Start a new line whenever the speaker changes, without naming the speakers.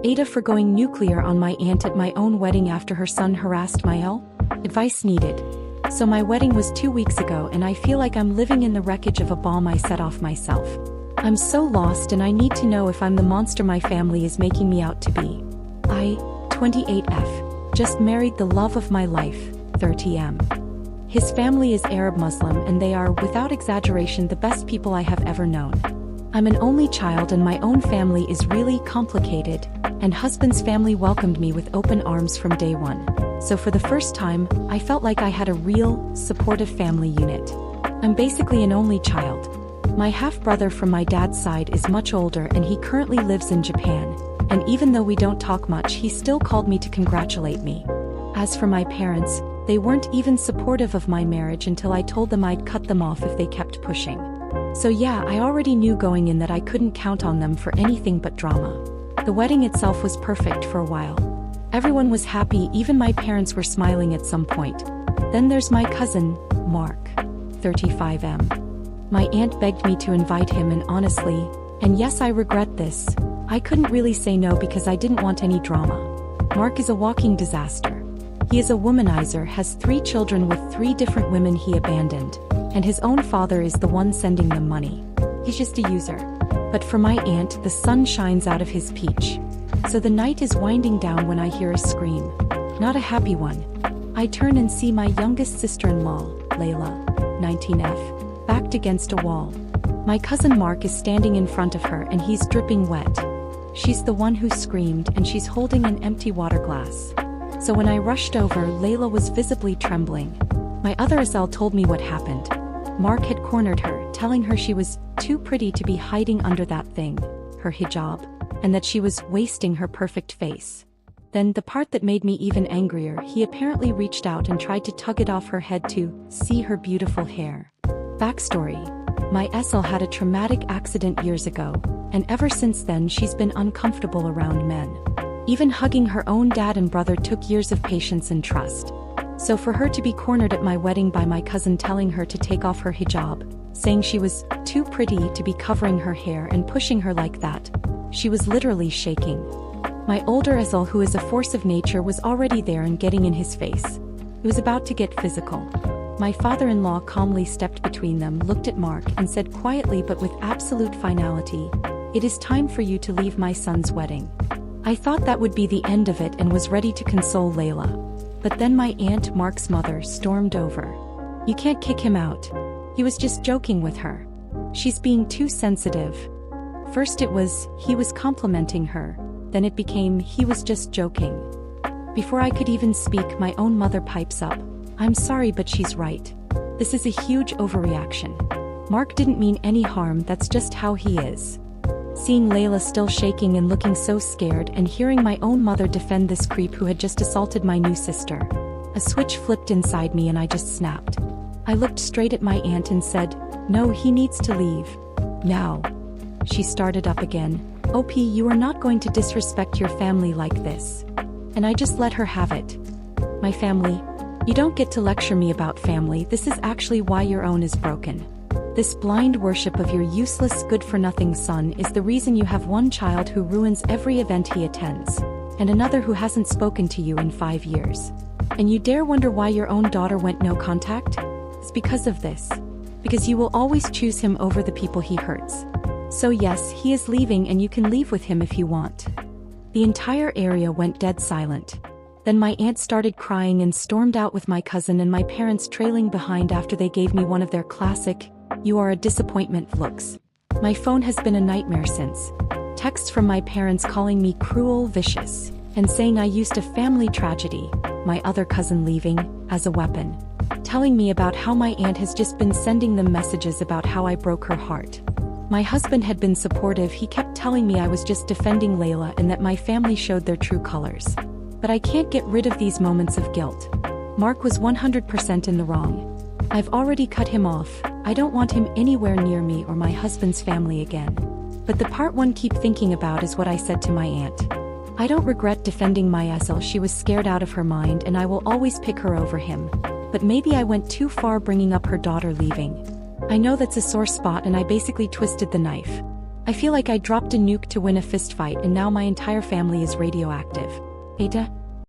Aitah for going nuclear on my aunt at my own wedding after her son harassed my L? Advice needed. So my wedding was 2 weeks ago and I feel like I'm living in the wreckage of a bomb I set off myself. I'm so lost and I need to know if I'm the monster my family is making me out to be. I, 28F, just married the love of my life, 30M. His family is Arab Muslim and they are, without exaggeration, the best people I have ever known. I'm an only child and my own family is really complicated, and husband's family welcomed me with open arms from day one. So for the first time, I felt like I had a real, supportive family unit. I'm basically an only child. My half-brother from my dad's side is much older and he currently lives in Japan, and even though we don't talk much, he still called me to congratulate me. As for my parents, they weren't even supportive of my marriage until I told them I'd cut them off if they kept pushing. So yeah, I already knew going in that I couldn't count on them for anything but drama. The wedding itself was perfect for a while. Everyone was happy, even my parents were smiling at some point. Then there's my cousin, Mark, 35M. My aunt begged me to invite him and honestly, and yes I regret this, I couldn't really say no because I didn't want any drama. Mark is a walking disaster. He is a womanizer, has 3 children with 3 different women he abandoned, and his own father is the one sending them money. He's just a user. But for my aunt, the sun shines out of his peach. So the night is winding down when I hear a scream. Not a happy one. I turn and see my youngest sister-in-law, Layla, 19F, backed against a wall. My cousin Mark is standing in front of her and he's dripping wet. She's the one who screamed and she's holding an empty water glass. So when I rushed over, Layla was visibly trembling. My other SL told me what happened. Mark had cornered her, telling her she was too pretty to be hiding under that thing, her hijab, and that she was wasting her perfect face. Then, the part that made me even angrier, he apparently reached out and tried to tug it off her head to see her beautiful hair. Backstory: my SL had a traumatic accident years ago, and ever since then she's been uncomfortable around men. Even hugging her own dad and brother took years of patience and trust. So for her to be cornered at my wedding by my cousin telling her to take off her hijab, saying she was too pretty to be covering her hair and pushing her like that, she was literally shaking. My older SL, who is a force of nature, was already there and getting in his face. It was about to get physical. My father-in-law calmly stepped between them, looked at Mark and said quietly but with absolute finality, "It is time for you to leave my son's wedding." I thought that would be the end of it and was ready to console Layla. But then my aunt Mark's mother stormed over. "You can't kick him out. He was just joking with her. She's being too sensitive." First it was, he was complimenting her, then it became, he was just joking. Before I could even speak, my own mother pipes up, "I'm sorry but she's right. This is a huge overreaction. Mark didn't mean any harm, that's just how he is." Seeing Layla still shaking and looking so scared and hearing my own mother defend this creep who had just assaulted my new sister, a switch flipped inside me and I just snapped. I looked straight at my aunt and said, "No, he needs to leave. Now." She started up again, "OP, you are not going to disrespect your family like this." And I just let her have it. "My family? You don't get to lecture me about family, this is actually why your own is broken. This blind worship of your useless, good-for-nothing son is the reason you have one child who ruins every event he attends, and another who hasn't spoken to you in 5 years. And you dare wonder why your own daughter went no contact? It's because of this. Because you will always choose him over the people he hurts. So yes, he is leaving and you can leave with him if you want." The entire area went dead silent. Then my aunt started crying and stormed out with my cousin and my parents trailing behind after they gave me one of their classic, "You are a disappointment" looks. My phone has been a nightmare since. Texts from my parents calling me cruel, vicious, and saying I used a family tragedy, my other cousin leaving, as a weapon. Telling me about how my aunt has just been sending them messages about how I broke her heart. My husband had been supportive, he kept telling me I was just defending Layla and that my family showed their true colors. But I can't get rid of these moments of guilt. Mark was 100% in the wrong. I've already cut him off, I don't want him anywhere near me or my husband's family again. But the part one keep thinking about is what I said to my aunt. I don't regret defending my SL, she was scared out of her mind and I will always pick her over him. But maybe I went too far bringing up her daughter leaving. I know that's a sore spot and I basically twisted the knife. I feel like I dropped a nuke to win a fistfight and now my entire family is radioactive. Aitah,